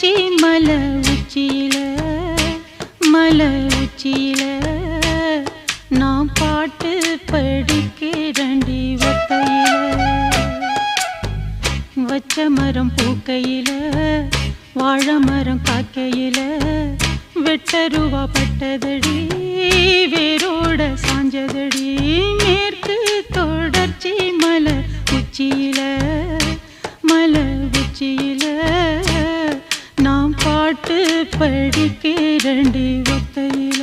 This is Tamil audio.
தொடர்ச்சி மலை உச்சியில மலை உச்சியில நான் பாட்டு படிக்கிறண்டி ஒத்தையில வச்ச மரம் பூக்கையில வாழை மரம் காக்கையில வெட்டருவா பட்டதடி வேரோட சாஞ்சதடி மேற்கு தொடர்ச்சி மலை உச்சியில மலை உச்சியில நான் பாட்டு படிக்கிறண்டி ஒத்தையில